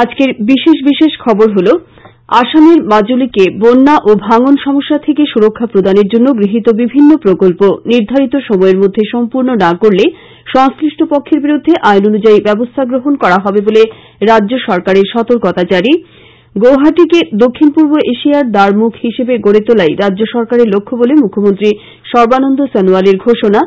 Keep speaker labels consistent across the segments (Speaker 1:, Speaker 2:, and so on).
Speaker 1: আজকের বিশেষ খবর হল আসামের মাজুলীকে বন্যা ও ভাঙন সমস্যা থেকে সুরক্ষা প্রদানের জন্য গৃহীত বিভিন্ন প্রকল্প নির্ধারিত সময়ের মধ্যে সম্পূর্ণ না করলে সংশ্লিষ্ট পক্ষের বিরুদ্ধে আইন অনুযায়ী ব্যবস্থা গ্রহণ করা হবে বলে রাজ্য সরকারের সতর্কতা জারি। গৌহাটিকে দক্ষিণ পূর্ব এশিয়ার দ্বারমুখ হিসেবে গড়ে তোলাই রাজ্য সরকারের লক্ষ্য বলে মুখ্যমন্ত্রী সর্বানন্দ সোনোয়ালের ঘোষণা।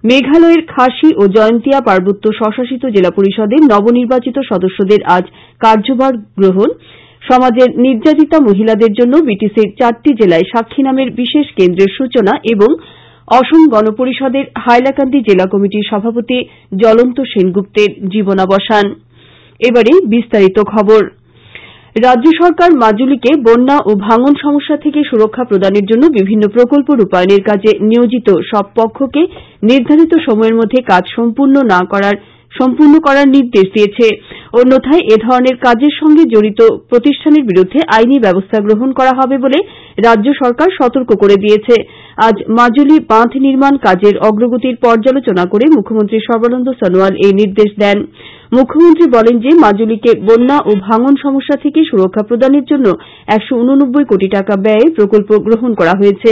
Speaker 1: মেঘালয়ের খাসি ও জয়ন্তিয়া পার্বত্য স্বশাসিত জেলা পরিষদের নবনির্বাচিত সদস্যদের আজ কার্যভার গ্রহণ। সমাজের নির্যাতিতা মহিলাদের জন্য বিটিসির 4টি জেলায় সাক্ষী নামের বিশেষ কেন্দ্রের সূচনা এবং অসম গণপরিষদের হাইলাকান্দি জেলা কমিটির সভাপতি জ্বলন্ত সেনগুপ্তের জীবনাবসান। এবারে বিস্তারিত খবর। রাজ্য সরকার মাজুলীকে বন্যা ও ভাঙন সমস্যা থেকে সুরক্ষা প্রদানের জন্য বিভিন্ন প্রকল্প রূপায়ণের কাজে নিয়োজিত সব পক্ষকে নির্ধারিত সময়ের মধ্যে কাজ সম্পূর্ণ করার নির্দেশ দিয়েছে। অন্যথায় এ ধরনের কাজের সঙ্গে জড়িত প্রতিষ্ঠানের বিরুদ্ধে আইনি ব্যবস্থা গ্রহণ করা হবে বলে রাজ্য সরকার সতর্ক করে দিয়েছে। আজ মাজুলী বাঁধ নির্মাণ কাজের অগ্রগতির পর্যালোচনা করে মুখ্যমন্ত্রী সর্বানন্দ সোনোয়াল এই নির্দেশ দেন। মুখ্যমন্ত্রী বলেন যে মাজুলীকে বন্যা ও ভাঙন সমস্যা থেকে সুরক্ষা প্রদানের জন্য 189 কোটি টাকা ব্যয়ে প্রকল্প গ্রহণ করা হয়েছে।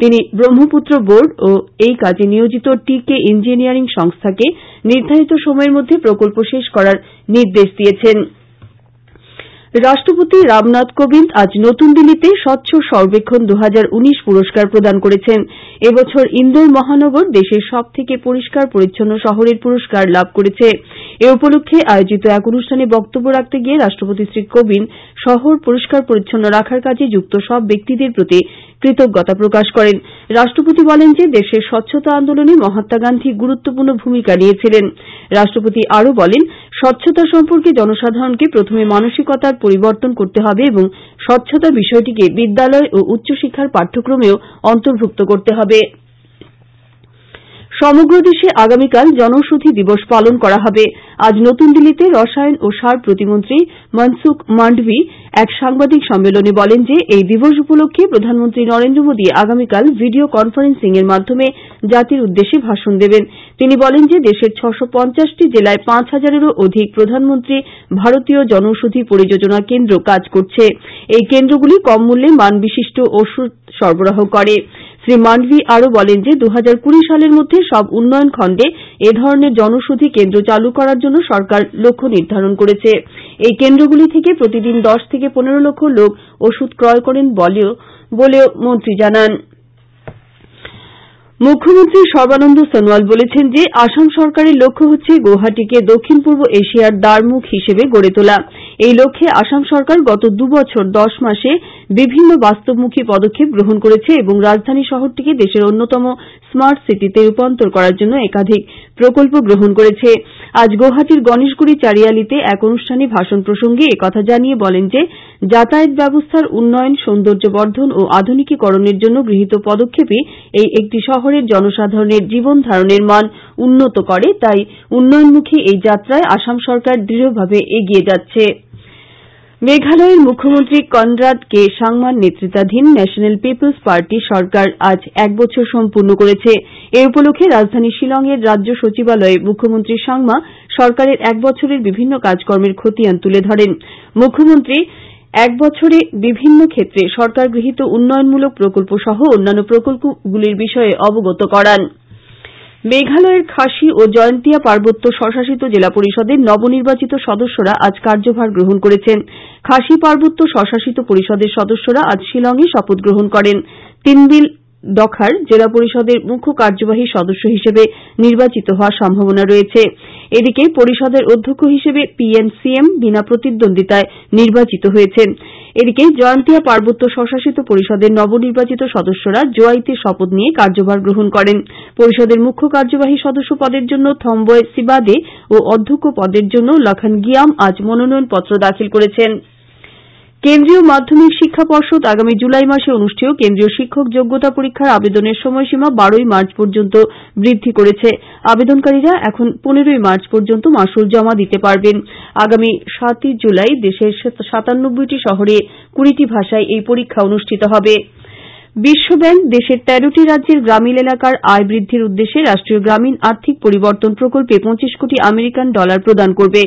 Speaker 1: তিনি ব্রহ্মপুত্র বোর্ড ও এই কাজে নিয়োজিত টিকে ইঞ্জিনিয়ারিং সংস্থাকে নির্ধারিত সময়ের মধ্যে প্রকল্প শেষ করার নির্দেশ দিয়েছেন। রাষ্ট্রপতি রামনাথ কোবিন্দ আজ নতুন দিল্লিতে স্বচ্ছ সর্বেক্ষণ 2019 পুরস্কার প্রদান করেছেন। এবছর ইন্দোর মহানগর দেশের সবথেকে পরিষ্কার পরিচ্ছন্ন শহরের পুরস্কার লাভ করেছে। এ উপলক্ষে আয়োজিত এক অনুষ্ঠানে বক্তব্য রাখতে গিয়ে রাষ্ট্রপতি শ্রী কোবিন্দ শহর পরিষ্কার পরিচ্ছন্ন রাখার কাজে যুক্ত সব ব্যক্তিদের প্রতি কৃতজ্ঞতা প্রকাশ করেন। রাষ্ট্রপতি বলেন যে দেশের স্বচ্ছতা আন্দোলনে মহাত্মা গান্ধী গুরুত্বপূর্ণ ভূমিকা নিয়েছিলেন। রাষ্ট্রপতি আরও বলেন, স্বচ্ছতা সম্পর্কে জনসাধারণকে প্রথমে মানসিকতার পরিবর্তন করতে হবে এবং স্বচ্ছতা বিষয়টিকে বিদ্যালয় ও উচ্চশিক্ষার পাঠ্যক্রমেও অন্তর্ভুক্ত করতে হবে। সমগ্র দেশে আগামীকাল জনৌষধি দিবস পালন করা হবে। আজ নতুন দিল্লিতে রসায়ন ও সার প্রতিমন্ত্রী মনসুখ মান্ডভি এক সাংবাদিক সম্মেলনে বলেন যে এই দিবস উপলক্ষে প্রধানমন্ত্রী নরেন্দ্র মোদী আগামীকাল ভিডিও কনফারেন্সিং এর মাধ্যমে জাতির উদ্দেশ্যে ভাষণ দেবেন। তিনি বলেন যে দেশের 650টি জেলায় 5000-এরও অধিক প্রধানমন্ত্রী ভারতীয় জনৌষধি পরিযোজনা কেন্দ্র কাজ করছে। এই কেন্দ্রগুলি কম মূল্যে মানবিশিষ্ট ওষুধ সরবরাহ করে। শ্রী মান্ডভি আরও বলেন যে 2020 সালের মধ্যে সব উন্নয়ন খণ্ডে এ ধরনের জনৌষধি কেন্দ্র চালু করার জন্য সরকার লক্ষ্য নির্ধারণ করেছে। এই কেন্দ্রগুলি থেকে প্রতিদিন 10 থেকে 15 লক্ষ লোক ওষুধ ক্রয় করেন বলেও মন্ত্রী জানান। মুখ্যমন্ত্রী সর্বানন্দ সোনোয়াল বলেছেন যে আসাম সরকারের লক্ষ্য হচ্ছে গৌহাটিকে দক্ষিণ পূর্ব এশিয়ার দ্বারমুখ হিসেবে গড়ে তোলা। এই লক্ষ্যে আসাম সরকার গত 2 বছর 10 মাসে বিভিন্ন বাস্তবমুখী পদক্ষেপ গ্রহণ করেছে এবং রাজধানী শহরটিকে দেশের অন্যতম স্মার্ট সিটিতে রূপান্তর করার জন্য একাধিক প্রকল্প গ্রহণ করেছে। আজ গৌহাটির গণেশগুড়ি চারিয়ালিতে এক অনুষ্ঠানে ভাষণ প্রসঙ্গে একথা জানিয়ে বলেন যে যাতায়াত ব্যবস্থার উন্নয়ন, সৌন্দর্য বর্ধন ও আধুনিকীকরণের জন্য গৃহীত পদক্ষেপই এই একটি শহরের জনসাধারণের জীবন ধারণের মান উন্নত করে। তাই উন্নয়নমুখী এই যাত্রায় আসাম সরকার দৃঢ়ভাবে এগিয়ে যাচ্ছে। মেঘালয়ের মুখ্যমন্ত্রী কনরাড কে সাংমার নেতৃত্বাধীন ন্যাশনাল পিপলস পার্টি সরকার আজ 1 বছর সম্পূর্ণ করেছে। এ উপলক্ষে রাজধানী শিলংয়ের রাজ্য সচিবালয়ে মুখ্যমন্ত্রী সাংমা সরকারের 1 বছরের বিভিন্ন কাজকর্মের খতিয়ান তুলে ধরেন। মুখ্যমন্ত্রী 1 বছরে বিভিন্ন ক্ষেত্রে সরকার গৃহীত উন্নয়নমূলক প্রকল্প সহ অন্যান্য প্রকল্পগুলির বিষয়ে অবগত করান। মেঘালয়ের খাসি ও জয়ন্তিয়া পার্বত্য স্বশাসিত জেলা পরিষদের নবনির্বাচিত সদস্যরা আজ কার্যভার গ্রহণ করেছেন। খাসি পার্বত্য স্বশাসিত পরিষদের সদস্যরা আজ শিলংয়ে শপথ গ্রহণ করেন। তিনবিল দখার জেলা পরিষদের মুখ্য কার্যবাহী সদস্য হিসেবে নির্বাচিত হওয়ার সম্ভাবনা রয়েছে। এদিকে পরিষদের অধ্যক্ষ হিসেবে PNCM বিনা প্রতিদ্বন্দ্বিতায় নির্বাচিত হয়েছেন। এদিকে জয়ন্তিয়া পার্বত্য স্বশাসিত পরিষদের নবনির্বাচিত সদস্যরা জোয়াইতে শপথ নিয়ে কার্যভার গ্রহণ করেন। পরিষদের মুখ্য কার্যবাহী সদস্য পদের জন্য থম্বয় সিবাদে ও অধ্যক্ষ পদের জন্য লখন গিয়াম আজ মনোনয়নপত্র দাখিল করেছেন। কেন্দ্রীয় মাধ্যমিক শিক্ষা পর্ষদ আগামী জুলাই মাসে অনুষ্ঠেয় কেন্দ্রীয় শিক্ষক যোগ্যতা পরীক্ষার আবেদনের সময়সীমা 12 মার্চ পর্যন্ত বৃদ্ধি করেছে। আবেদনকারীরা এখন 15 মার্চ পর্যন্ত মাসুল জমা দিতে পারবেন। আগামী 7 জুলাই দেশের 97টি শহরে 20টি ভাষায় এই পরীক্ষা অনুষ্ঠিত হবে। বিশ্বব্যাংক দেশের ১৩টি রাজ্যের গ্রামীণ এলাকার আয় বৃদ্ধির উদ্দেশ্যে রাষ্ট্রীয় গ্রামীণ আর্থিক পরিবর্তন প্রকল্পে ২৫ কোটি আমেরিকান ডলার প্রদান করবে।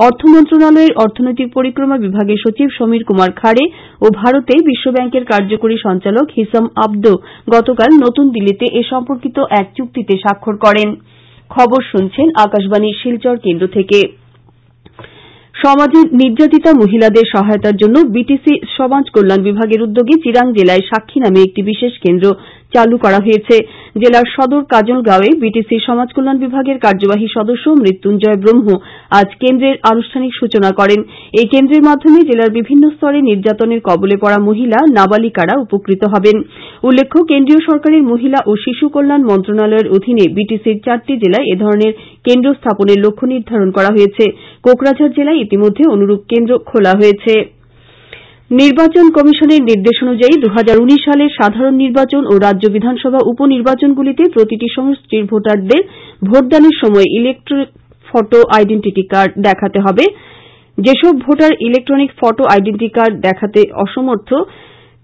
Speaker 1: অর্থ মন্ত্রণালয়ের অর্থনৈতিক পরিক্রমা বিভাগের সচিব সমীর কুমার খাড়ে ও ভারতে বিশ্বব্যাংকের কার্যকরী সঞ্চালক হিসাম আবদো গতকাল নতুন দিল্লিতে এ সম্পর্কিত এক চুক্তিতে স্বাক্ষর করেন। খবর শুনছেন আকাশবাণী শিলচর কেন্দ্র থেকে। সমাজের নির্যাতিতা মহিলাদের সহায়তার জন্য বিটিসি সমাজ কল্যাণ বিভাগের উদ্যোগে চিরাং জেলায় সাক্ষী নামে একটি বিশেষ কেন্দ্র চালু করা হয়েছে। জেলার সদর কাজলগাঁওয়ে বিটিসি সমাজ কল্যাণ বিভাগের কার্যবাহী সদস্য মৃত্যুঞ্জয় ব্রহ্ম আজ কেন্দ্রের আনুষ্ঠানিক সূচনা করেন। এই কেন্দ্রের মাধ্যমে জেলার বিভিন্ন স্তরে নির্যাতনের কবলে পড়া মহিলা নাবালিকারা উপকৃত হবেন। উল্লেখ্য, কেন্দ্রীয় সরকারের মহিলা ও শিশু কল্যাণ মন্ত্রণালয়ের অধীনে বিটিসির 4টি জেলায় এ ধরনের কেন্দ্র স্থাপনের লক্ষ্য নির্ধারণ করা হয়েছে। কোকরাঝাড় জেলায় ইতিমধ্যে অনুরূপ কেন্দ্র খোলা হয়েছে। নির্বাচন কমিশনের নির্দেশ অনুযায়ী ২০১৯ সালের সাধারণ নির্বাচন ও রাজ্য বিধানসভা উপনির্বাচনগুলিতে প্রতিটি সমষ্টির ভোটারদের ভোটদানের সময় ইলেকট্রনিক ফটো আইডেন্টিটি কার্ড দেখাতে হবে। যেসব voter electronic photo identity card দেখাতে অসমর্থ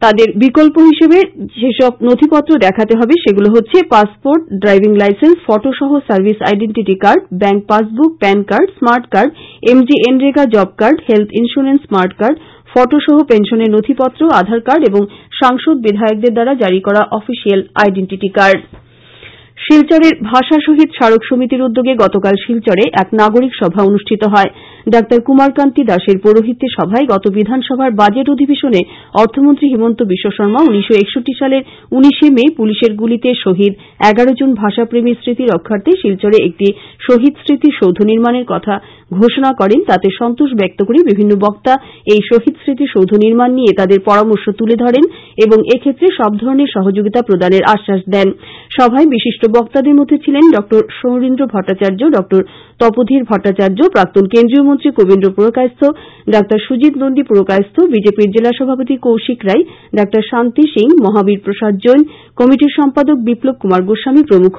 Speaker 1: তাদের বিকল্প হিসেবে যেসব নথিপত্র দেখাতে হবে সেগুলো হচ্ছে পাসপোর্ট, ড্রাইভিং লাইসেন্স, ফটোসহ service identity card, bank passbook, PAN card, smart card, MGNREGA job card, health insurance smart card, ফটোসহ পেনশনের নথিপত্র, আধার কার্ড এবং সাংসদ বিধায়কদের দ্বারা জারি করা অফিসিয়াল আইডেন্টিটি কার্ড। শিলচরের ভাষা শহীদ স্মারক সমিতির উদ্যোগে গতকাল শিলচরে এক নাগরিক সভা অনুষ্ঠিত হয়। ডা কুমারকান্তি দাসের পৌরোহিত্যে সভায় গত বিধানসভার বাজেট অধিবেশনে অর্থমন্ত্রী হিমন্ত বিশ্ব শর্মা ১৯৬১ সালের ১৯ মে পুলিশের গুলিতে শহীদ ১১ জন ভাষাপ্রেমী স্মৃতি রক্ষার্থে শিলচরে একটি শহীদ স্মৃতি সৌধ নির্মাণের কথা ঘোষণা করেন। তাতে সন্তোষ ব্যক্ত করে বিভিন্ন বক্তা এই শহীদ স্মৃতি সৌধ নির্মাণ নিয়ে তাদের পরামর্শ তুলে ধরেন এবং এক্ষেত্রে সব ধরনের সহযোগিতা প্রদানের আশ্বাস দেন। সভায় বিশিষ্ট বক্তাদের মধ্যে ছিলেন ড সৌরীন্দ্র ভট্টাচার্য, ড তপোধীর ভট্টাচার্য, প্রাক্তন কেন্দ্রীয় মন্ত্রী কবীন্দ্র পুরকায়স্থ, ডা সুজিত নন্দী পুরকায়স্থ, বিজেপির জেলা সভাপতি কৌশিক রায়, ডা শান্তি সিং, মহাবীর প্রসাদ জৈন, কমিটির সম্পাদক বিপ্লব কুমার গোস্বামী প্রমুখ।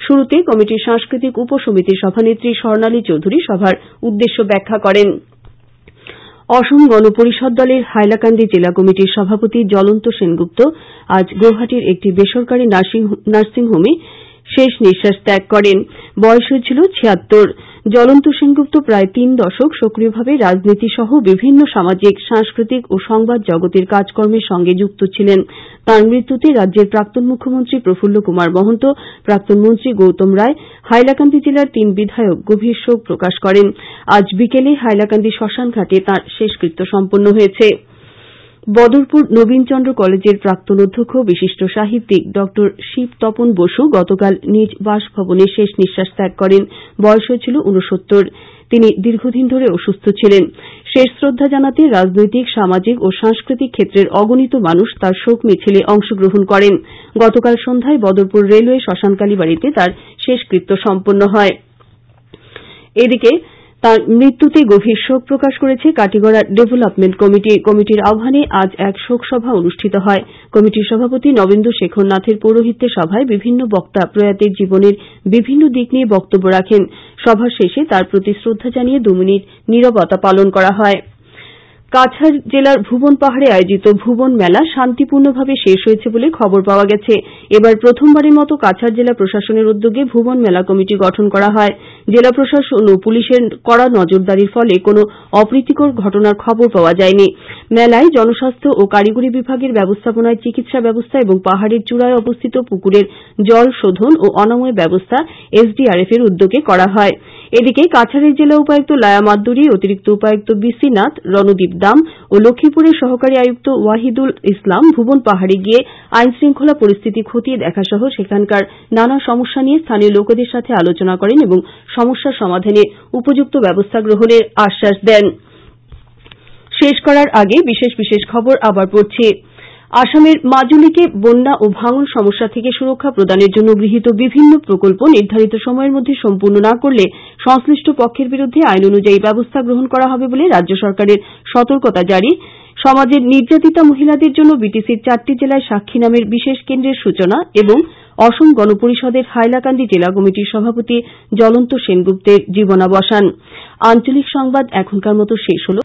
Speaker 1: শুরুতে কমিটির সাংস্কৃতিক উপসমিতির সভানেত্রী স্বর্ণালী চৌধুরী সভার উদ্দেশ্য ব্যাখ্যা করেন। অসম গণ পরিষদ দলের হাইলাকান্দি জেলা কমিটির সভাপতি জ্বলন্ত সেনগুপ্ত আজ গৌহাটির একটি বেসরকারি নার্সিংহোমে শেষ নিঃশ্বাস ত্যাগ করেন। বয়স হয়েছিল ৭৬। জ্বলন্ত সেনগুপ্ত প্রায় ৩ দশক সক্রিয়ভাবে রাজনীতি সহ বিভিন্ন সামাজিক, সাংস্কৃতিক ও সংবাদ জগতের কাজকর্মের সঙ্গে যুক্ত ছিলেন। তাঁর মৃত্যুতে রাজ্যের প্রাক্তন মুখ্যমন্ত্রী প্রফুল্ল কুমার মহন্ত, প্রাক্তন মন্ত্রী গৌতম রায়, হাইলাকান্দি জেলার ৩ বিধায়ক গভীর শোক প্রকাশ করেন। আজ বিকেলে হাইলাকান্দি শ্মশান ঘাটে তাঁর শেষকৃত্য সম্পন্ন হয়েছে। বদরপুর নবীনচন্দ্র কলেজের প্রাক্তন অধ্যক্ষ বিশিষ্ট সাহিত্যিক ড শিব তপন বসু গতকাল নিজ বাসভবনে শেষ নিঃশ্বাস ত্যাগ করেন। বয়স হয়েছিল ৬৯। তিনি দীর্ঘদিন ধরে অসুস্থ ছিলেন। শেষ শ্রদ্ধা জানাতে রাজনৈতিক, সামাজিক ও সাংস্কৃতিক ক্ষেত্রের অগণিত মানুষ তার শোক মিছিলে অংশগ্রহণ করেন। গতকাল সন্ধ্যায় বদরপুর রেলওয়ে শ্মশানকালী বাড়িতে তার শেষকৃত্য সম্পন্ন হয়। এদিকে তাঁর মৃত্যুতে গভীর শোক প্রকাশ করেছে কাটিগড়া ডেভেলপমেন্ট কমিটি। কমিটির আহ্বানে আজ এক শোকসভা অনুষ্ঠিত হয়। কমিটির সভাপতি নবেন্দু শেখর নাথের পৌরোহিত্যে সভায় বিভিন্ন বক্তা প্রয়াতের জীবনের বিভিন্ন দিক নিয়ে বক্তব্য রাখেন। সভা শেষে তাঁর প্রতি শ্রদ্ধা জানিয়ে ২ মিনিট নীরবতা পালন করা হয়। কাছাড় জেলার ভুবন পাহাড়ে আয়োজিত ভুবন মেলা শান্তিপূর্ণভাবে শেষ হয়েছে বলে খবর পাওয়া গেছে। এবার প্রথমবারের মতো কাছাড় জেলা প্রশাসনের উদ্যোগে ভুবন মেলা কমিটি গঠন করা হয়। জেলা প্রশাসন ও পুলিশের কড়া নজরদারির ফলে কোনো অপ্রীতিকর ঘটনার খবর পাওয়া যায়নি। মেলায় জনস্বাস্থ্য ও কারিগরি বিভাগের ব্যবস্থাপনায় চিকিৎসা ব্যবস্থা এবং পাহাড়ের চূড়ায় অবস্থিত পুকুরের জল শোধন ও অনাময় ব্যবস্থা এসডিআরএফ এর উদ্যোগে করা হয়। এদিকে কাছাড়ের জেলা উপায়ুক্ত লায়া মাদ্দুরী, অতিরিক্ত উপায়ুক্ত বিসি নাথ, রণদীপ দাম ও লক্ষ্মীপুরের সহকারী আয়ুক্ত ওয়াহিদুল ইসলাম ভুবন পাহাড়ে গিয়ে আইন শৃঙ্খলা পরিস্থিতি খতিয়ে দেখা সহ সেখানকার নানা সমস্যা নিয়ে স্থানীয় লোকেদের সাথে আলোচনা করেন এবং সমস্যার সমাধানে উপযুক্ত ব্যবস্থা গ্রহণের আশ্বাস দেন। শেষ করার আগে বিশেষ খবর আবার পড়ছি। আসামের মাজুলিকে বন্যা ও ভাঙন সমস্যা থেকে সুরক্ষা প্রদানের জন্য গৃহীত বিভিন্ন প্রকল্প নির্ধারিত সময়ের মধ্যে সম্পূর্ণ না করলে সংশ্লিষ্ট পক্ষের বিরুদ্ধে আইন অনুযায়ী ব্যবস্থা গ্রহণ করা হবে বলে রাজ্য সরকারের সতর্কতা জারি। সমাজের নির্যাতিতা মহিলাদের জন্য বিটিসির 4টি জেলায় সাক্ষী নামের বিশেষ কেন্দ্রের সূচনা এবং অসম গণ পরিষদের হাইলাকান্দি জেলা কমিটির সভাপতি জ্বলন্ত সেনগুপ্তের জীবনাবসান। আঞ্চলিক সংবাদ এখনকার মতো শেষ হল।